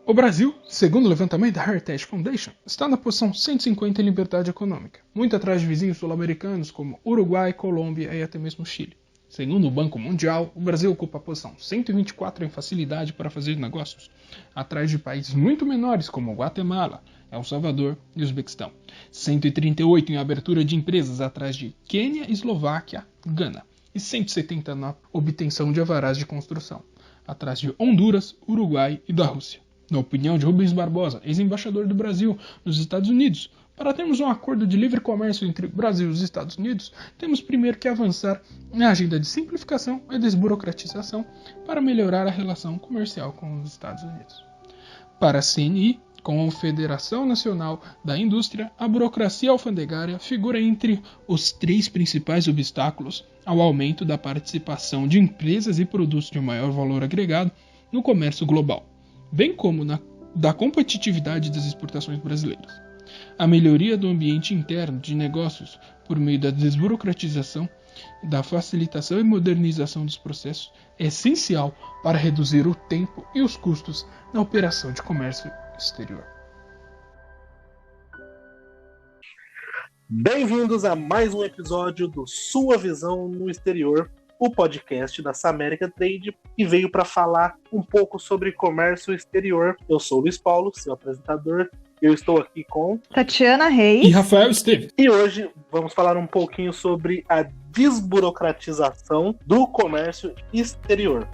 O Brasil, segundo o levantamento da Heritage Foundation, está na posição 150 em liberdade econômica, muito atrás de vizinhos sul-americanos como Uruguai, Colômbia e até mesmo Chile. Segundo o Banco Mundial, o Brasil ocupa a posição 124 em facilidade para fazer negócios, atrás de países muito menores como Guatemala, El Salvador e Uzbequistão. 138 em abertura de empresas, atrás de Quênia, Eslováquia, Gana. E 170 na obtenção de alvarás de construção, atrás de Honduras, Uruguai e da Rússia. Na opinião de Rubens Barbosa, ex-embaixador do Brasil nos Estados Unidos, para termos um acordo de livre comércio entre o Brasil e os Estados Unidos, temos primeiro que avançar na agenda de simplificação e desburocratização para melhorar a relação comercial com os Estados Unidos. Para a CNI, com a Federação Nacional da Indústria, a burocracia alfandegária figura entre os 3 principais obstáculos ao aumento da participação de empresas e produtos de maior valor agregado no comércio global, bem como da competitividade das exportações brasileiras. A melhoria do ambiente interno de negócios por meio da desburocratização, da facilitação e modernização dos processos é essencial para reduzir o tempo e os custos na operação de comércio exterior. Bem-vindos a mais um episódio do Sua Visão no Exterior, o podcast da Samérica Trade, que veio para falar um pouco sobre comércio exterior. Eu sou o Luiz Paulo, seu apresentador. Eu estou aqui com Tatiana Reis e Rafael Esteves. E hoje vamos falar um pouquinho sobre a desburocratização do comércio exterior.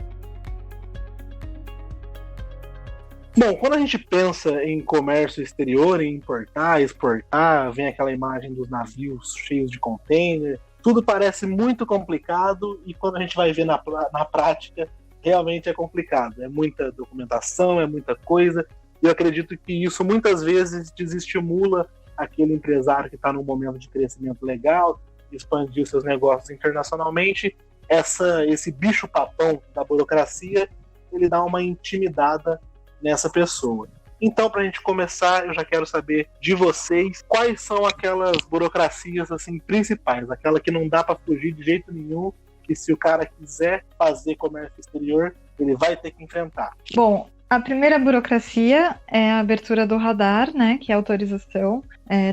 Bom, quando a gente pensa em comércio exterior, em importar, exportar, vem aquela imagem dos navios cheios de container. Tudo parece muito complicado e quando a gente vai ver na prática, realmente é complicado. É muita documentação, é muita coisa. E eu acredito que isso muitas vezes desestimula aquele empresário que está num momento de crescimento legal, expandir seus negócios internacionalmente. Esse bicho-papão da burocracia, ele dá uma intimidada nessa pessoa. Então, para a gente começar, eu já quero saber de vocês quais são aquelas burocracias assim, principais, aquela que não dá para fugir de jeito nenhum, que se o cara quiser fazer comércio exterior, ele vai ter que enfrentar. Bom, a primeira burocracia é a abertura do radar, né, que é a autorização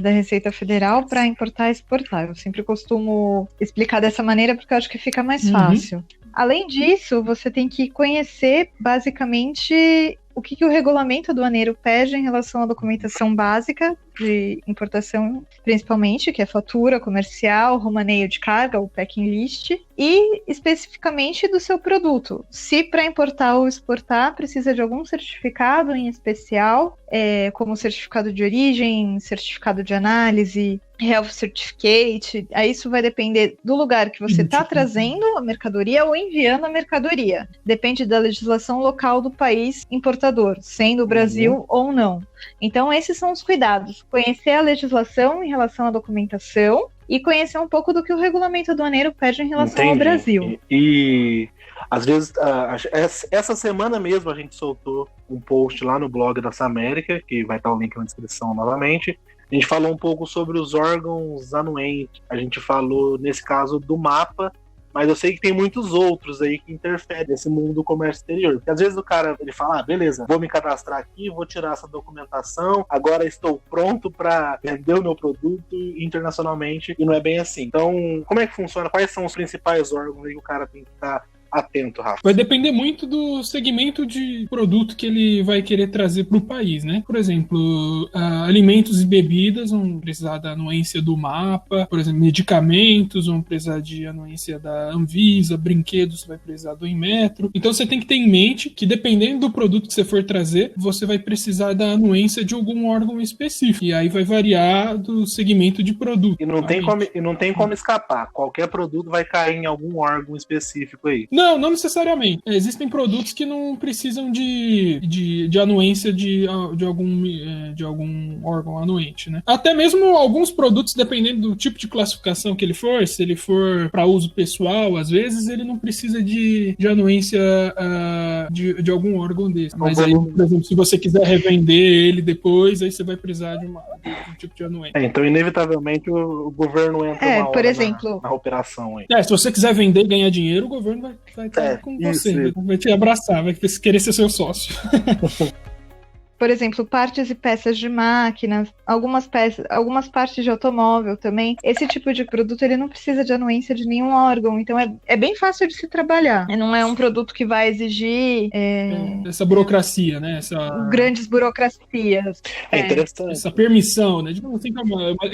da Receita Federal para importar e exportar. Eu sempre costumo explicar dessa maneira porque eu acho que fica mais fácil. Além disso, você tem que conhecer basicamente o que o regulamento aduaneiro pede em relação à documentação básica de importação, principalmente, que é fatura comercial, romaneio de carga, o packing list, e especificamente do seu produto. Se para importar ou exportar precisa de algum certificado em especial, como certificado de origem, certificado de análise, Health Certificate, aí isso vai depender do lugar que você está trazendo a mercadoria ou enviando a mercadoria. Depende da legislação local do país importador, sendo o Brasil ou não. Então, esses são os cuidados. Conhecer a legislação em relação à documentação e conhecer um pouco do que o regulamento aduaneiro pede em relação ao Brasil. E às vezes, essa semana mesmo a gente soltou um post lá no blog da Samérica, que vai estar o link na descrição novamente. A gente falou um pouco sobre os órgãos anuentes, a gente falou, nesse caso, do mapa, mas eu sei que tem muitos outros aí que interferem nesse mundo do comércio exterior. Porque às vezes o cara ele fala, beleza, vou me cadastrar aqui, vou tirar essa documentação, agora estou pronto para vender o meu produto internacionalmente, e não é bem assim. Então, como é que funciona? Quais são os principais órgãos aí que o cara tem que estar atento, Rafa? Vai depender muito do segmento de produto que ele vai querer trazer para o país, né? Por exemplo, alimentos e bebidas vão precisar da anuência do mapa, por exemplo, medicamentos vão precisar de anuência da Anvisa, brinquedos vai precisar do Inmetro. Então você tem que ter em mente que dependendo do produto que você for trazer, você vai precisar da anuência de algum órgão específico. E aí vai variar do segmento de produto. E não tem como escapar. Qualquer produto vai cair em algum órgão específico aí. Não necessariamente. Existem produtos que não precisam de anuência de algum órgão anuente, né? Até mesmo alguns produtos, dependendo do tipo de classificação que ele for, se ele for para uso pessoal, às vezes ele não precisa de anuência de algum órgão desse. Mas aí, por exemplo, se você quiser revender ele depois, aí você vai precisar de um tipo de anuência. Então, inevitavelmente, o governo entra uma hora por exemplo, na operação aí. Se você quiser vender e ganhar dinheiro, o governo vai estar com você, vai te abraçar, vai querer ser seu sócio. por exemplo, partes e peças de máquinas, algumas partes de automóvel também. Esse tipo de produto, ele não precisa de anuência de nenhum órgão, então é bem fácil de se trabalhar. Não é um produto que vai exigir essa burocracia, né? Grandes burocracias. É interessante. Essa permissão, né? Digamos assim,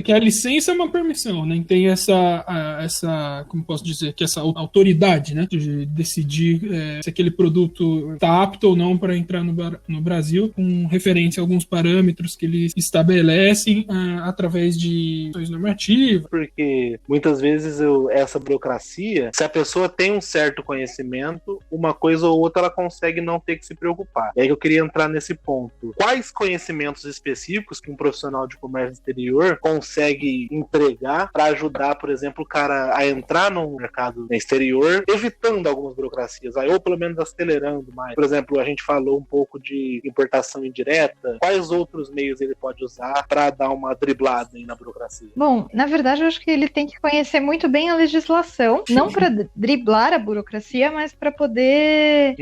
que a licença é uma permissão, né? Tem essa, como posso dizer, que essa autoridade, né? De decidir se aquele produto está apto ou não para entrar no Brasil, com referência a alguns parâmetros que eles estabelecem através de ações normativas. Porque muitas vezes essa burocracia, se a pessoa tem um certo conhecimento, uma coisa ou outra ela consegue não ter que se preocupar. E aí eu queria entrar nesse ponto. Quais conhecimentos específicos que um profissional de comércio exterior consegue entregar para ajudar, por exemplo, o cara a entrar no mercado exterior, evitando algumas burocracias, ou pelo menos acelerando mais? Por exemplo, a gente falou um pouco de importação indireta. Quais outros meios ele pode usar para dar uma driblada aí na burocracia? Bom, na verdade, eu acho que ele tem que conhecer muito bem a legislação, não para driblar a burocracia, mas para poder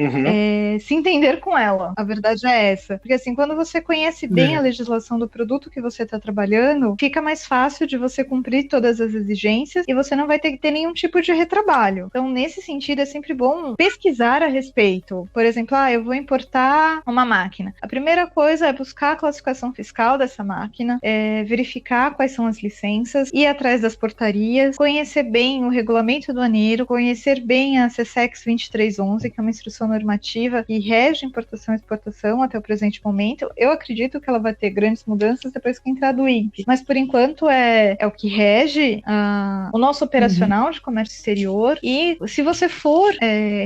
se entender com ela. A verdade é essa. Porque assim, quando você conhece bem a legislação do produto que você está trabalhando, fica mais fácil de você cumprir todas as exigências e você não vai ter que ter nenhum tipo de retrabalho. Então, nesse sentido, é sempre bom pesquisar a respeito. Por exemplo, eu vou importar uma máquina. A primeira coisa é buscar a classificação fiscal dessa máquina, verificar quais são as licenças, ir atrás das portarias, conhecer bem o regulamento aduaneiro, conhecer bem a CSEX 2311, que é uma instrução normativa que rege importação e exportação até o presente momento. Eu acredito que ela vai ter grandes mudanças depois que entrar do INPE, mas por enquanto é o que rege o nosso operacional de comércio exterior. E se você for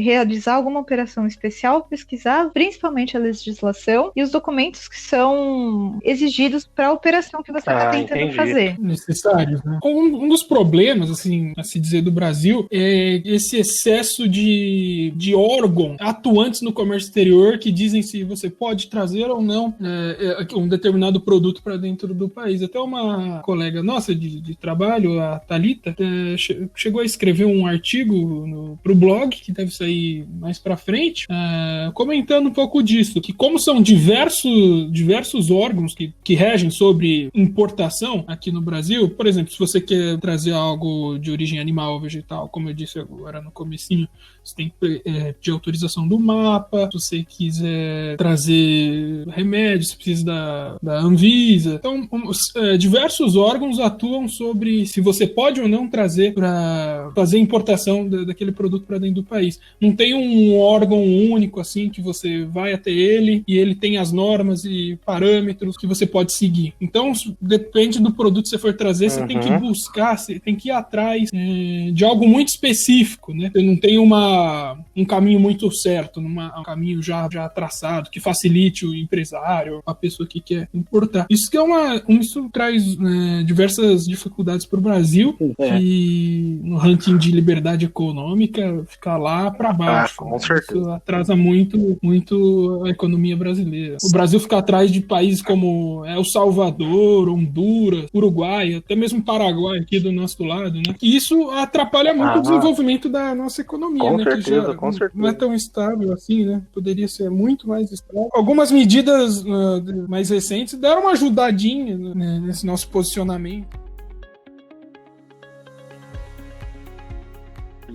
realizar alguma operação especial, pesquisar principalmente a legislação e os documentos que são exigidos para a operação que você está tentando fazer. Necessários, né? Um dos problemas, assim, a se dizer, do Brasil é esse excesso de órgãos atuantes no comércio exterior que dizem se você pode trazer ou não um determinado produto para dentro do país. Até uma colega nossa de trabalho, a Thalita, chegou a escrever um artigo pro blog, que deve sair mais para frente, comentando um pouco disso, que como são diversos órgãos que regem sobre importação aqui no Brasil, por exemplo, se você quer trazer algo de origem animal ou vegetal, como eu disse agora no comecinho, você tem que pedir autorização do MAPA. Se você quiser trazer remédios, você precisa da Anvisa. Então, diversos órgãos atuam sobre se você pode ou não trazer para fazer importação daquele produto para dentro do país. Não tem um órgão único assim que você vai até ele e ele tem as normas e parâmetros que você pode seguir. Então, depende do produto que você for trazer, você tem que buscar, você tem que ir atrás de algo muito específico, né? Você não tem um caminho muito certo, um caminho já traçado, que facilite o empresário, a pessoa que quer importar. Isso traz diversas dificuldades para o Brasil, e no ranking de liberdade econômica fica lá para baixo. Com certeza. Isso atrasa muito a economia brasileira. O Brasil fica atrás de países como El Salvador, Honduras, Uruguai, até mesmo Paraguai aqui do nosso lado, né? E isso atrapalha muito o desenvolvimento da nossa economia, com né? Certeza, com certeza. Não é tão estável assim, né? Poderia ser muito mais estável. Algumas medidas mais recentes deram uma ajudadinha, né, nesse nosso posicionamento.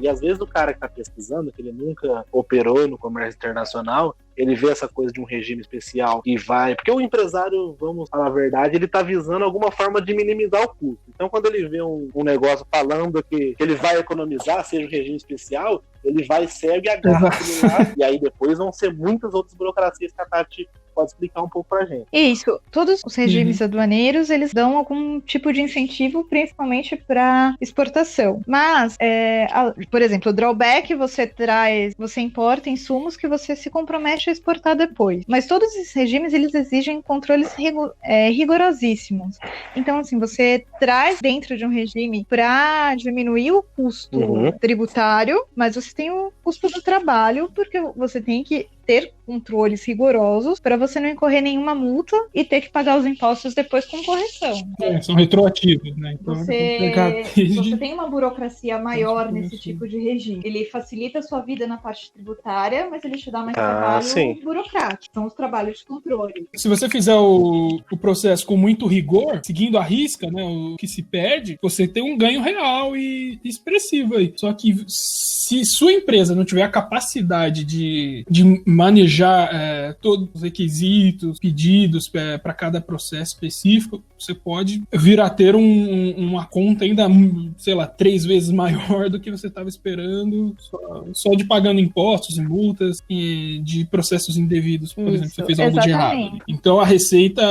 E às vezes o cara que está pesquisando, que ele nunca operou no comércio internacional, ele vê essa coisa de um regime especial e vai... Porque o empresário, vamos falar a verdade, ele está visando alguma forma de minimizar o custo. Então, quando ele vê um negócio falando que ele vai economizar, seja um regime especial, ele vai, segue e agarra aquilo lá, e aí depois vão ser muitas outras burocracias que a Tati pode explicar um pouco pra gente. Isso. Todos os regimes aduaneiros, eles dão algum tipo de incentivo, principalmente para exportação. Mas, por exemplo, o drawback, você importa insumos que você se compromete a exportar depois. Mas todos esses regimes, eles exigem controles rigorosíssimos. Então, assim, você traz dentro de um regime para diminuir o custo tributário, mas você tem o custo do trabalho, porque você tem que ter controles rigorosos para você não incorrer nenhuma multa e ter que pagar os impostos depois com correção. São retroativos, né? Então você tem uma burocracia maior nesse tipo de regime. Ele facilita a sua vida na parte tributária, mas ele te dá mais trabalho burocrático. São os trabalhos de controle. Se você fizer o processo com muito rigor, seguindo a risca, né, o que se pede, você tem um ganho real e expressivo aí. Só que se sua empresa não tiver a capacidade de manejar todos os requisitos, pedidos para cada processo específico, você pode vir a ter uma conta ainda, sei lá, 3 vezes maior do que você estava esperando, só de pagando impostos e multas e de processos indevidos, por exemplo, você fez algo de errado. Então a Receita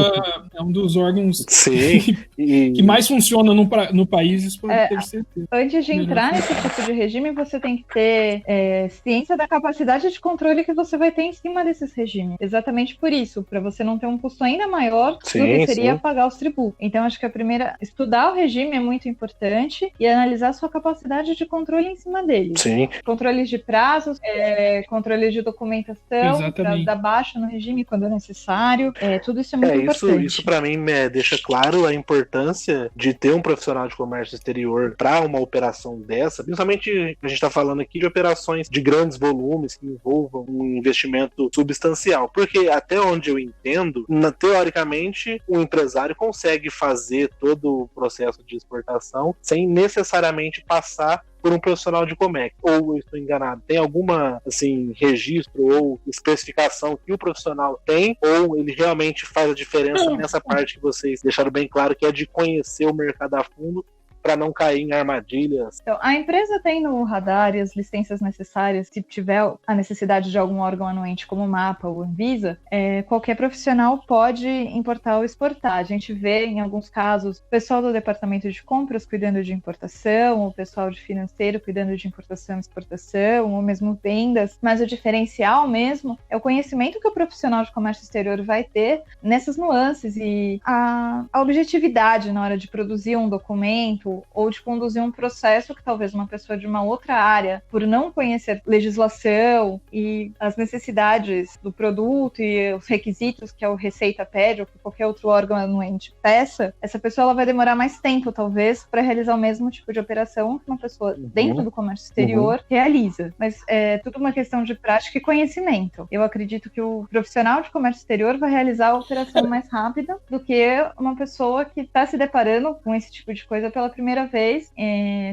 é um dos órgãos que mais funciona no país, isso pode ter certeza. Antes de entrar nesse tipo de regime, você tem que ter ciência da capacidade de controle que você vai ter em cima desses regimes. Exatamente por isso, para você não ter um custo ainda maior do que seria pagar os tributos. Então, acho que estudar o regime é muito importante e analisar a sua capacidade de controle em cima dele. Sim. Controles de prazos, controles de documentação, para dar baixa no regime quando é necessário. Tudo isso é muito importante. Isso para mim deixa claro a importância de ter um profissional de comércio exterior para uma operação dessa, principalmente a gente está falando aqui de operações de grandes volumes que envolvam um investimento substancial, porque até onde eu entendo, teoricamente, o empresário consegue fazer todo o processo de exportação sem necessariamente passar por um profissional de comércio. Ou eu estou enganado? Tem alguma registro ou especificação que o profissional tem, ou ele realmente faz a diferença nessa parte que vocês deixaram bem claro, que é de conhecer o mercado a fundo para não cair em armadilhas? Então, a empresa tem no radar e as licenças necessárias, se tiver a necessidade de algum órgão anuente como o MAPA ou Anvisa, qualquer profissional pode importar ou exportar. A gente vê, em alguns casos, o pessoal do departamento de compras cuidando de importação, o pessoal de financeiro cuidando de importação e exportação, ou mesmo vendas, mas o diferencial mesmo é o conhecimento que o profissional de comércio exterior vai ter nessas nuances e a objetividade na hora de produzir um documento ou de conduzir um processo que talvez uma pessoa de uma outra área, por não conhecer legislação e as necessidades do produto e os requisitos que a Receita pede ou que qualquer outro órgão anuente peça, essa pessoa ela vai demorar mais tempo, talvez, para realizar o mesmo tipo de operação que uma pessoa dentro do comércio exterior realiza. Mas é tudo uma questão de prática e conhecimento. Eu acredito que o profissional de comércio exterior vai realizar a operação mais rápida do que uma pessoa que está se deparando com esse tipo de coisa pela primeira vez,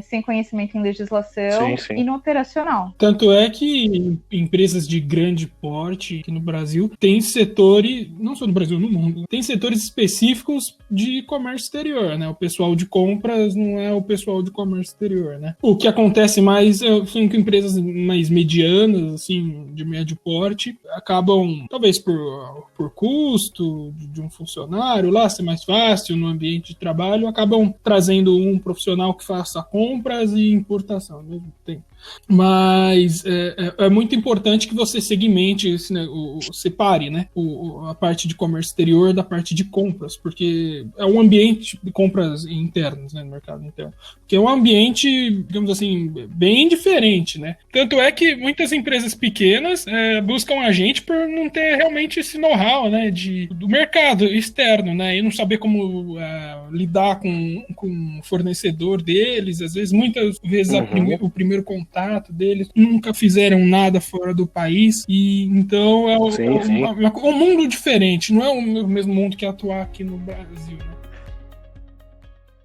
sem conhecimento em legislação e no operacional. Tanto é que empresas de grande porte aqui no Brasil têm setores, não só no Brasil, no mundo, tem setores específicos de comércio exterior, né? O pessoal de compras não é o pessoal de comércio exterior, né? O que acontece mais são que empresas mais medianas, assim, de médio porte, acabam, talvez por custo de um funcionário lá, ser mais fácil no ambiente de trabalho, acabam trazendo um profissional que faça compras e importação ao mesmo tempo. Mas é muito importante que você segmente, separe, né, a parte de comércio exterior da parte de compras, porque é um ambiente de compras internas, né, no mercado interno, que é um ambiente, digamos assim, bem diferente, né? Tanto é que muitas empresas pequenas buscam a gente por não ter realmente esse know-how, né, do mercado externo, né, e não saber como lidar com o fornecedor deles, às vezes, muitas vezes o primeiro contato deles, nunca fizeram nada fora do país, e então é um mundo diferente, não é o mesmo mundo que atuar aqui no Brasil, né?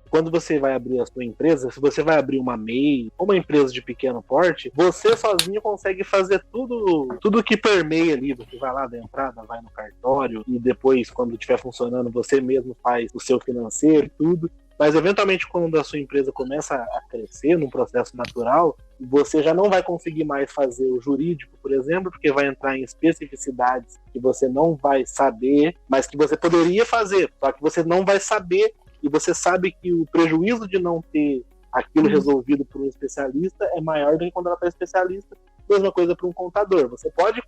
Quando você vai abrir a sua empresa, se você vai abrir uma MEI ou uma empresa de pequeno porte, você sozinho consegue fazer tudo que permeia ali. Você vai lá da entrada, vai no cartório e depois, quando estiver funcionando, você mesmo faz o seu financeiro e tudo. Mas, eventualmente, quando a sua empresa começa a crescer num processo natural, você já não vai conseguir mais fazer o jurídico, por exemplo, porque vai entrar em especificidades que você não vai saber, mas que você poderia fazer, só que você não vai saber, e você sabe que o prejuízo de não ter aquilo resolvido por um especialista é maior do que contratar especialista. Mesma coisa para um contador. Você pode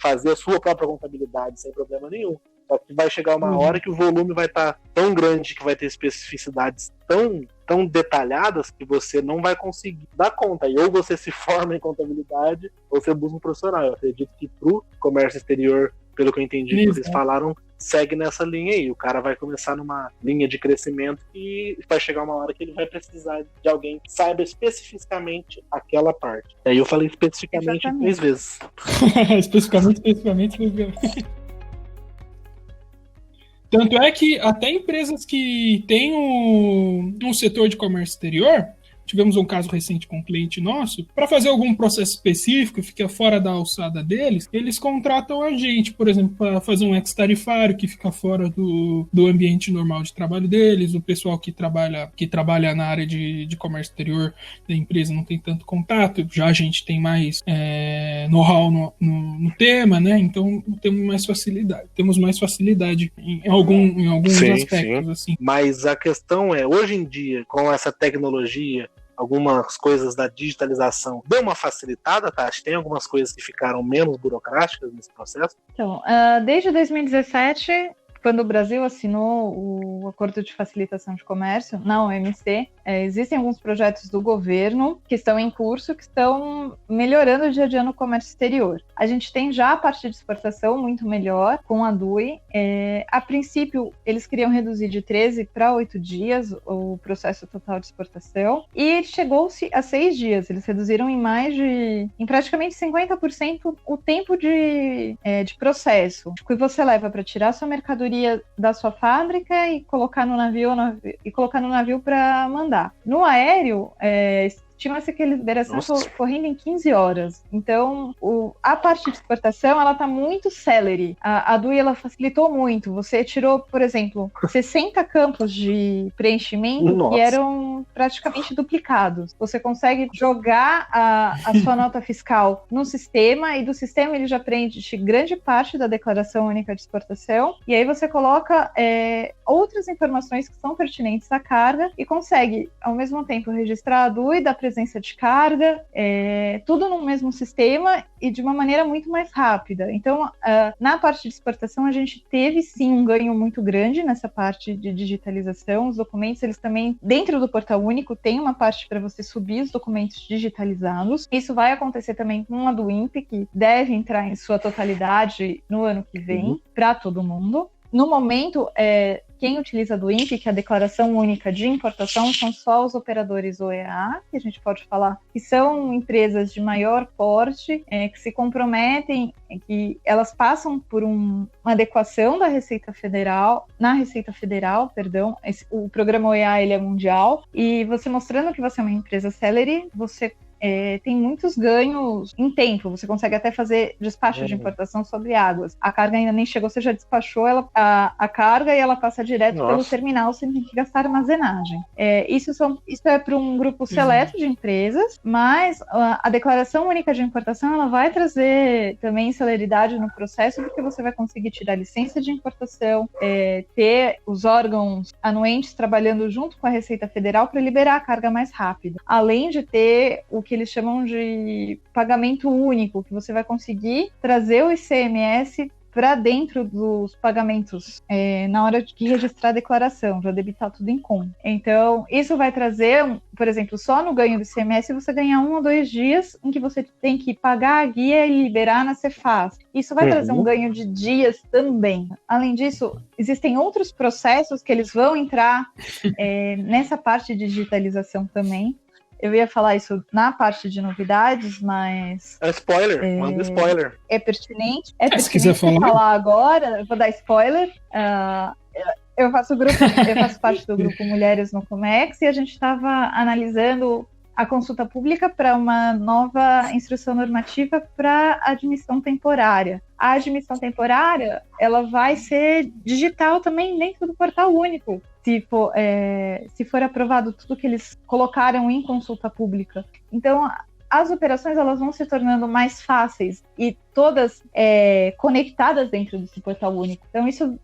fazer a sua própria contabilidade sem problema nenhum. Só que vai chegar uma hora que o volume vai estar tão grande, que vai ter especificidades tão tão detalhadas que você não vai conseguir dar conta. E ou você se forma em contabilidade, ou você busca um profissional. Eu acredito que pro comércio exterior, pelo que eu entendi que vocês falaram, segue nessa linha aí. O cara vai começar numa linha de crescimento e vai chegar uma hora que ele vai precisar de alguém que saiba especificamente aquela parte. E aí eu falei especificamente 3 vezes. especificamente. Tanto é que até empresas que têm um setor de comércio exterior, tivemos um caso recente com um cliente nosso, para fazer algum processo específico, fica fora da alçada deles, eles contratam a gente, por exemplo, para fazer um ex-tarifário que fica fora do ambiente normal de trabalho deles, o pessoal que trabalha na área de comércio exterior da empresa não tem tanto contato, já a gente tem mais know-how no tema, né? Então temos mais facilidade em alguns aspectos. Assim. Mas a questão é, hoje em dia, com essa tecnologia, algumas coisas da digitalização, deu uma facilitada, Tati? Tem algumas coisas que ficaram menos burocráticas nesse processo? Então, desde 2017, quando o Brasil assinou o Acordo de Facilitação de Comércio, na OMC, existem alguns projetos do governo que estão em curso, que estão melhorando o dia a dia no comércio exterior. A gente tem já a parte de exportação muito melhor com a DUI. A princípio, eles queriam reduzir de 13 para 8 dias o processo total de exportação e chegou-se a 6 dias. Eles reduziram em praticamente 50% o tempo de processo que você leva para tirar sua mercadoria da sua fábrica e colocar no navio para mandar. No aéreo, estima-se que a liberação está correndo em 15 horas. Então, a parte de exportação, ela está muito celery. A DUI, ela facilitou muito. Você tirou, por exemplo, 60 campos de preenchimento que eram praticamente duplicados. Você consegue jogar a sua nota fiscal no sistema e do sistema ele já preenche grande parte da declaração única de exportação e aí você coloca outras informações que são pertinentes à carga e consegue, ao mesmo tempo, registrar a DUI da presença de carga, tudo no mesmo sistema e de uma maneira muito mais rápida. Então, na parte de exportação, a gente teve sim um ganho muito grande nessa parte de digitalização. Os documentos, eles também, dentro do Portal Único, tem uma parte para você subir os documentos digitalizados. Isso vai acontecer também com a do INPE, que deve entrar em sua totalidade no ano que vem, para todo mundo. No momento, quem utiliza do INPE, que é a Declaração Única de Importação, são só os operadores OEA, que a gente pode falar que são empresas de maior porte, que se comprometem, que elas passam por uma adequação da Receita Federal, o programa OEA ele é mundial, e você mostrando que você é uma empresa celery, você tem muitos ganhos em tempo. Você consegue até fazer despacho de importação sobre águas. A carga ainda nem chegou, você já despachou a carga e ela passa direto pelo terminal sem ter que gastar armazenagem. Isso é para um grupo seleto de empresas, mas a Declaração Única de Importação ela vai trazer também celeridade no processo, porque você vai conseguir tirar licença de importação, ter os órgãos anuentes trabalhando junto com a Receita Federal para liberar a carga mais rápido. Além de ter o que eles chamam de pagamento único, que você vai conseguir trazer o ICMS para dentro dos pagamentos na hora de registrar a declaração, já debitar tudo em conta. Então, isso vai trazer, por exemplo, só no ganho do ICMS você ganhar 1 ou 2 dias em que você tem que pagar a guia e liberar na Cefaz. Isso vai trazer um ganho de dias também. Além disso, existem outros processos que eles vão entrar nessa parte de digitalização também. Eu ia falar isso na parte de novidades, mas... Spoiler, manda spoiler. É pertinente. Se quiser falar agora, eu vou dar spoiler. Eu faço parte do grupo Mulheres no Comex e a gente estava analisando a consulta pública para uma nova instrução normativa para admissão temporária. A admissão temporária, ela vai ser digital também dentro do Portal Único, se for aprovado tudo que eles colocaram em consulta pública. Então, as operações elas vão se tornando mais fáceis e todas conectadas dentro desse Portal Único. Então, isso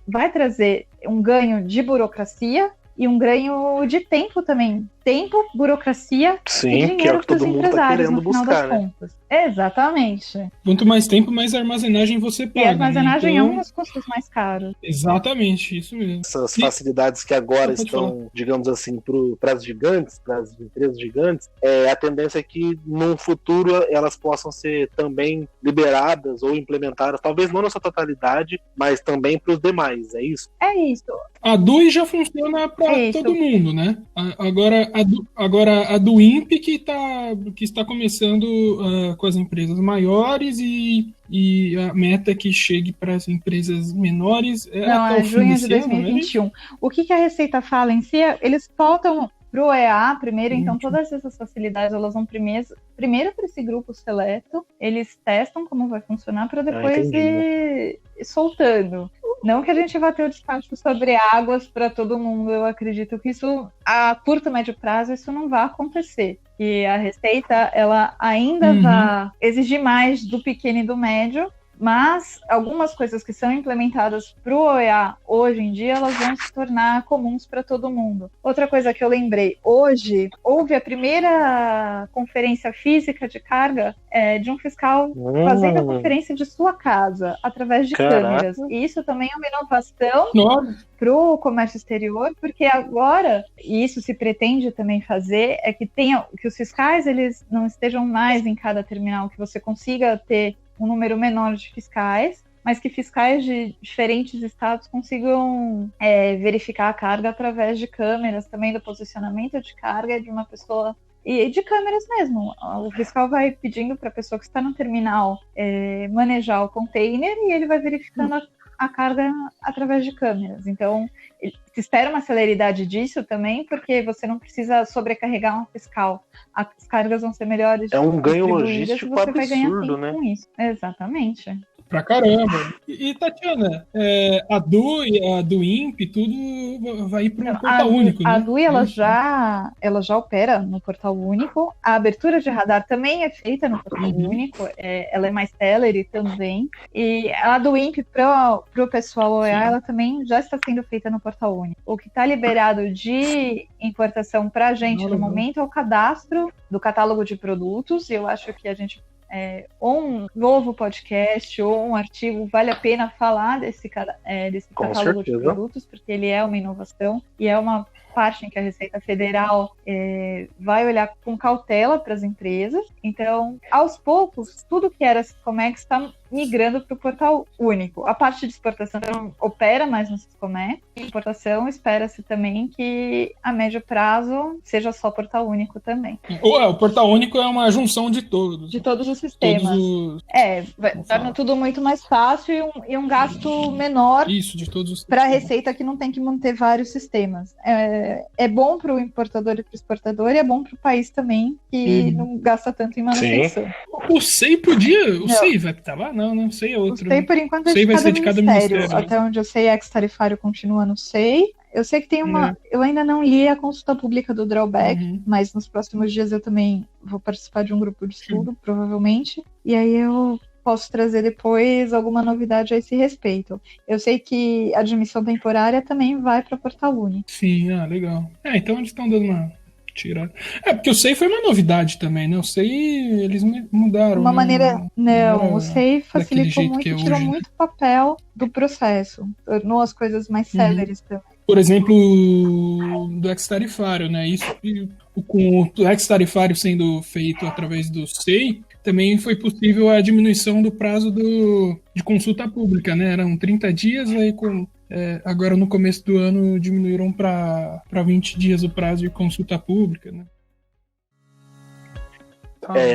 vai trazer um ganho de burocracia e um ganho de tempo também tempo, burocracia e Sim, dinheiro que é o que para os todo mundo tá empresários, querendo no final buscar, das né? contas. Exatamente. Quanto mais tempo, mais armazenagem você E paga, a armazenagem né? é Então, um dos custos mais caros. exatamente, isso mesmo. Essas E- facilidades que agora Pode falar. estão, digamos assim, para as gigantes, para as empresas gigantes, a tendência é que num futuro elas possam ser também liberadas ou implementadas, talvez não na sua totalidade, mas também para os demais, é isso? É isso. A DUI já funciona para É isso. todo mundo, né? Agora a do INPE que está começando com as empresas maiores e a meta é que chegue para as empresas menores Não, até é o fim junho de desse ano, né, gente? 2021. O que a Receita fala em si, eles faltam para o EA primeiro, então todas essas facilidades elas vão primeiro para esse grupo seleto, eles testam como vai funcionar para depois ir soltando. Não que a gente vá ter o despacho sobre águas para todo mundo, eu acredito que isso, a curto, médio prazo, isso não vai acontecer. E a Receita, ela ainda vai exigir mais do pequeno e do médio, mas algumas coisas que são implementadas para o OEA hoje em dia, elas vão se tornar comuns para todo mundo. Outra coisa que eu lembrei, hoje houve a primeira conferência física de carga de um fiscal fazendo a conferência de sua casa, através de câmeras. E isso também é uma inovação para o comércio exterior, porque agora, e isso se pretende também fazer, é que os fiscais eles não estejam mais em cada terminal, que você consiga ter um número menor de fiscais, mas que fiscais de diferentes estados consigam verificar a carga através de câmeras, também do posicionamento de carga de uma pessoa, e de câmeras mesmo. O fiscal vai pedindo para a pessoa que está no terminal manejar o container e ele vai verificando a carga através de câmeras. Então, se espera uma celeridade disso também, porque você não precisa sobrecarregar um fiscal. As cargas vão ser melhores. É um ganho e logístico você vai ganhar absurdo, tempo né? com isso. Exatamente. Pra caramba. E Tatiana, a DU e a do INPE, tudo vai ir para um portal único, né? A DUI, ela já opera no portal único. A abertura de radar também é feita no portal único. Ela é mais célere também. E a do INPE, para o pessoal OEA, ela também já está sendo feita no portal único. O que está liberado de importação para a gente no momento é o cadastro do catálogo de produtos. E eu acho que a gente ou um novo podcast ou um artigo, vale a pena falar desse catálogo de produtos, porque ele é uma inovação e é uma parte em que a Receita Federal vai olhar com cautela para as empresas. Então, aos poucos, tudo que era Siscomex está migrando para o portal único. A parte de exportação opera mais no Siscomex. Importação, espera-se também que a médio prazo seja só portal único também. O portal único é uma junção de todos. De todos os sistemas. Torna tudo muito mais fácil e um gasto menor para a Receita, que não tem que manter vários sistemas. É bom para o importador e para o exportador, e é bom para o país também, que não gasta tanto em manutenção. O SEI podia... O SEI vai estar lá? Não sei, é outro. O SEI, por enquanto, é de cada ministério. Até onde eu sei, ex-tarifário continua no SEI. Eu sei que tem uma... Eu ainda não li a consulta pública do drawback, mas nos próximos dias eu também vou participar de um grupo de estudo, provavelmente. E aí eu posso trazer depois alguma novidade a esse respeito. Eu sei que a admissão temporária também vai para Portal Único. Sim, legal. Então eles estão dando uma tirada. Porque o SEI foi uma novidade também, né? O SEI, eles mudaram. Uma maneira... Não, o SEI facilitou muito, tirou muito papel do processo. Tornou as coisas mais céleres também. Por exemplo, do ex-tarifário, né? Isso, com o ex-tarifário sendo feito através do SEI, também foi possível a diminuição do prazo de consulta pública, né? Eram 30 dias, aí agora no começo do ano diminuíram para 20 dias o prazo de consulta pública, né?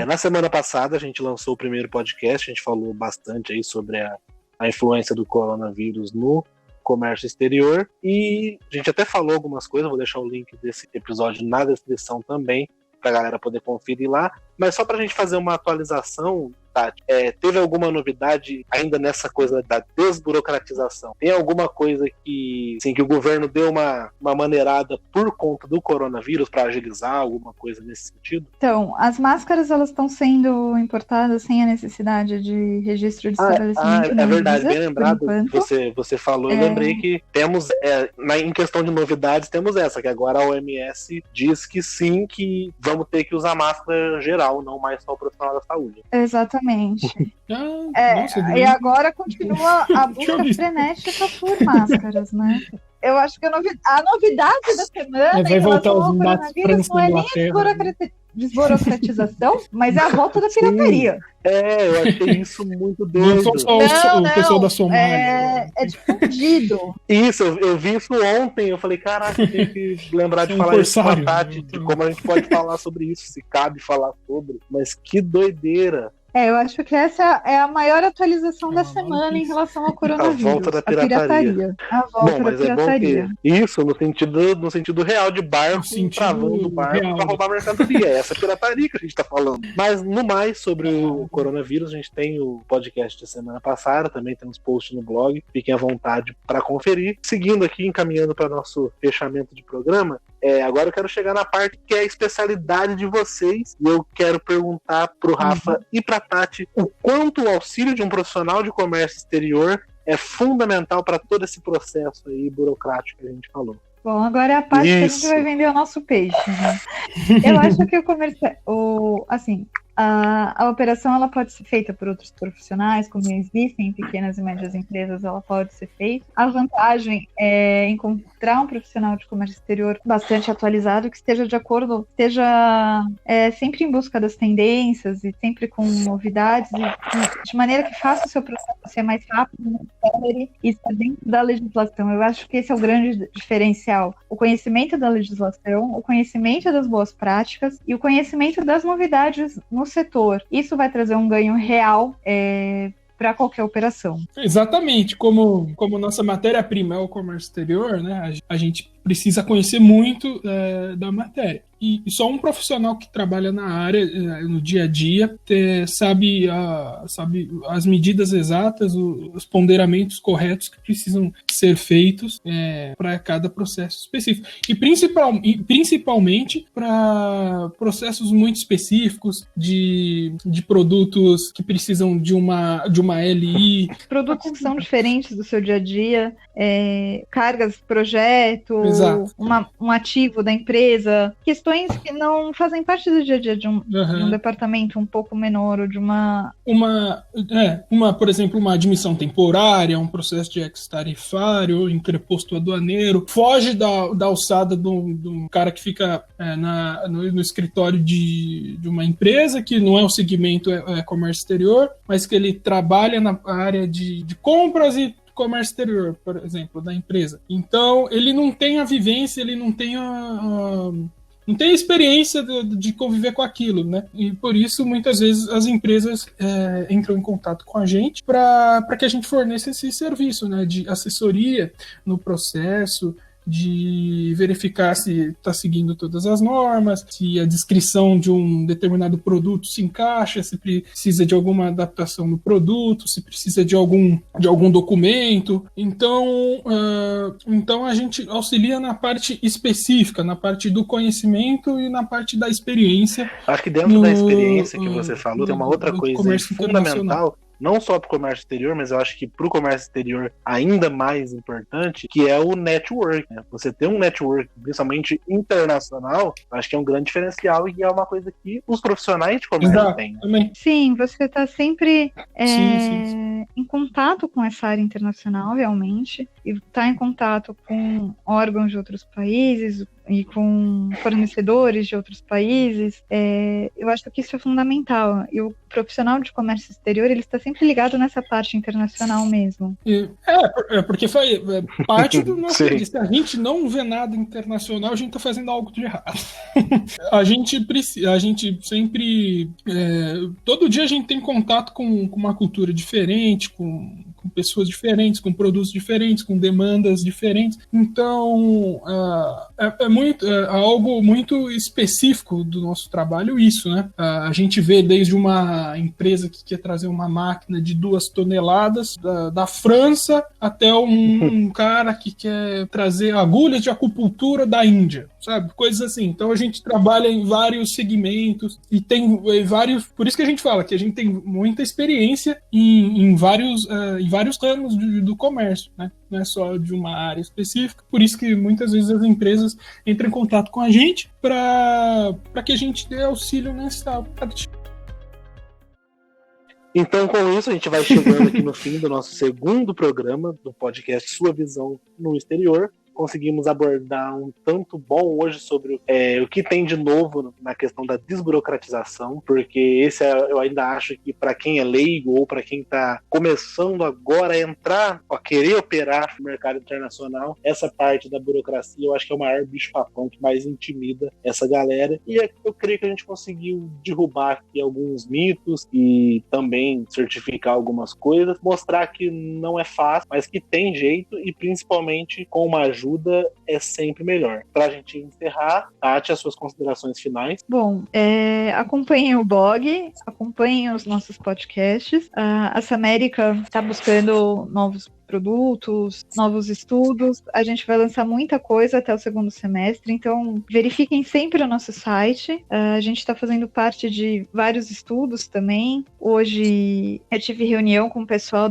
Na semana passada a gente lançou o primeiro podcast, a gente falou bastante aí sobre a influência do coronavírus no comércio exterior, e a gente até falou algumas coisas, vou deixar o link desse episódio na descrição também, pra galera poder conferir lá, Mas só pra gente fazer uma atualização, Tati, teve alguma novidade ainda nessa coisa da desburocratização? Tem alguma coisa que, assim, que o governo deu uma maneirada por conta do coronavírus para agilizar alguma coisa nesse sentido? Então, as máscaras elas estão sendo importadas sem a necessidade de registro de estabelecimento. É verdade, bem lembrado. Você falou, eu lembrei que temos, em questão de novidades, temos essa, que agora a OMS diz que sim, que vamos ter que usar máscara geral, não mais só o profissional da saúde. Exatamente. Nossa, e agora continua a busca frenética por máscaras, né? Eu acho que a novidade da semana vai voltar os coronavírus não é nem a desburocratização, mas é a volta da pirataria. Eu achei isso muito doido. Não só o pessoal da Somália. É difundido. Isso, eu vi isso ontem, eu falei, caraca, tem que lembrar de falar isso com a Tati, de como a gente pode falar sobre isso, se cabe falar sobre, mas que doideira. Eu acho que essa é a maior atualização da semana em relação ao coronavírus. A volta da pirataria. A volta da pirataria. É bom que isso no sentido real de barco, travando o barco para roubar mercadoria. Essa pirataria que a gente está falando. Mas no mais, sobre o coronavírus, a gente tem o podcast da semana passada, também tem uns posts no blog, fiquem à vontade para conferir. Seguindo aqui, encaminhando para nosso fechamento de programa, agora eu quero chegar na parte que é a especialidade de vocês, e eu quero perguntar pro Rafa e pra Tati o quanto o auxílio de um profissional de comércio exterior é fundamental para todo esse processo aí burocrático que a gente falou. Bom, agora é a parte que a gente vai vender o nosso peixe, né? Eu acho que o comércio, assim, a operação ela pode ser feita por outros profissionais, como existem em pequenas e médias empresas, ela pode ser feita. A vantagem é encontrar um profissional de comércio exterior bastante atualizado, que esteja de acordo, esteja sempre em busca das tendências e sempre com novidades, e de maneira que faça o seu processo ser mais rápido e estar dentro da legislação. Eu acho que esse é o grande diferencial. O conhecimento da legislação, o conhecimento das boas práticas e o conhecimento das novidades no setor. Isso vai trazer um ganho real para qualquer operação. Exatamente, como nossa matéria-prima é o comércio exterior, né? A gente precisa conhecer muito da matéria. E só um profissional que trabalha na área, no dia a dia, sabe as medidas exatas, os ponderamentos corretos que precisam ser feitos para cada processo específico. E principalmente para processos muito específicos de produtos que precisam de uma LI. Produtos que são diferentes do seu dia a dia, cargas, projeto, exato. Um ativo da empresa, questões que não fazem parte do dia a dia de um departamento um pouco menor, ou de por exemplo, uma admissão temporária, um processo de ex-tarifário, interposto aduaneiro, foge da alçada do cara que fica no escritório de uma empresa, que não é o segmento comércio exterior, mas que ele trabalha na área de compras e comércio exterior, por exemplo, da empresa. Então, ele não tem a vivência, ele não tem não tem a experiência de conviver com aquilo, né? E por isso, muitas vezes, as empresas entram em contato com a gente para que a gente forneça esse serviço, né? De assessoria no processo, de verificar se está seguindo todas as normas, se a descrição de um determinado produto se encaixa, se precisa de alguma adaptação no produto, se precisa de algum documento. Então a gente auxilia na parte específica, na parte do conhecimento e na parte da experiência. Acho que dentro da experiência que você falou, tem uma outra coisa fundamental, não só para o comércio exterior, mas eu acho que para o comércio exterior ainda mais importante, que é o network, né? Você ter um network, principalmente internacional, acho que é um grande diferencial e é uma coisa que os profissionais de comércio têm. Também. Sim, você está sempre sim. em contato com essa área internacional, realmente, e está em contato com órgãos de outros países e com fornecedores de outros países. Eu acho que isso é fundamental. E o profissional de comércio exterior, ele está sempre ligado nessa parte internacional mesmo. Porque foi parte do nosso... Se a gente não vê nada internacional, a gente está fazendo algo de errado. A gente sempre... todo dia a gente tem contato com uma cultura diferente, com com pessoas diferentes, com produtos diferentes, com demandas diferentes. Então, é algo muito específico do nosso trabalho isso, né? A gente vê desde uma empresa que quer trazer uma máquina de 2 toneladas da França até um cara que quer trazer agulhas de acupuntura da Índia, sabe? Coisas assim. Então a gente trabalha em vários segmentos e tem vários... Por isso que a gente fala que a gente tem muita experiência em vários ramos do comércio, né? Não é só de uma área específica. Por isso que muitas vezes as empresas entram em contato com a gente para que a gente dê auxílio nessa parte. Então, com isso, a gente vai chegando aqui no fim do nosso segundo programa do podcast Sua Visão no Exterior. Conseguimos abordar um tanto bom hoje sobre o que tem de novo na questão da desburocratização, porque eu ainda acho que para quem é leigo ou para quem está começando agora a entrar, a querer operar no mercado internacional, essa parte da burocracia eu acho que é o maior bicho-papão que mais intimida essa galera. E eu creio que a gente conseguiu derrubar aqui alguns mitos e também certificar algumas coisas, mostrar que não é fácil, mas que tem jeito e principalmente com uma ajuda é sempre melhor. Para a gente encerrar, Tati, as suas considerações finais. Bom, acompanhem o blog, acompanhem os nossos podcasts. A Samérica está buscando novos produtos, novos estudos. A gente vai lançar muita coisa até o segundo semestre, então verifiquem sempre o nosso site. A gente está fazendo parte de vários estudos também. Hoje eu tive reunião com o pessoal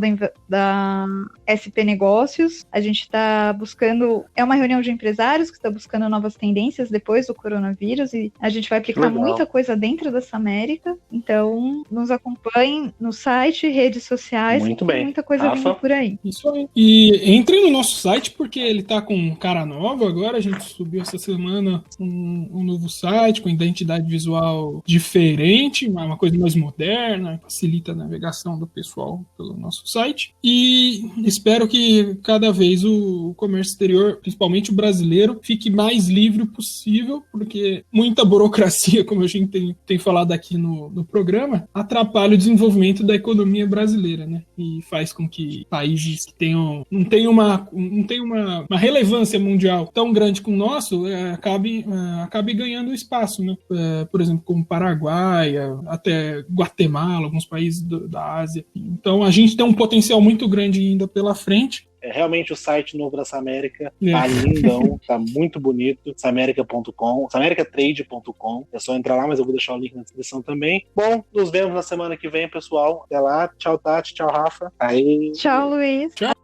da SP Negócios. A gente está buscando... É uma reunião de empresários que está buscando novas tendências depois do coronavírus e a gente vai aplicar muita coisa dentro dessa América. Então, nos acompanhem no site, redes sociais. Muito tem bem. muita coisa vindo por aí. Isso aí. E entrem no nosso site, porque ele tá com cara nova agora. A gente subiu essa semana um novo site com identidade visual diferente, uma coisa mais moderna, facilita a navegação do pessoal pelo nosso site. E espero que cada vez o comércio exterior, principalmente o brasileiro, fique mais livre possível, porque muita burocracia, como a gente tem falado aqui no programa, atrapalha o desenvolvimento da economia brasileira, né? E faz com que países que não tem uma relevância mundial tão grande como o nosso, acabe ganhando espaço, né? Por exemplo, como Paraguai, até Guatemala, alguns países da Ásia. Então a gente tem um potencial muito grande ainda pela frente. Realmente o site novo da Samérica tá lindão, tá muito bonito, samerica.com, samericatrade.com, é só entrar lá, mas eu vou deixar o link na descrição também. Bom, nos vemos na semana que vem, pessoal. Até lá, tchau Tati, tchau Rafa. Aí... Tchau, Luiz. Tchau.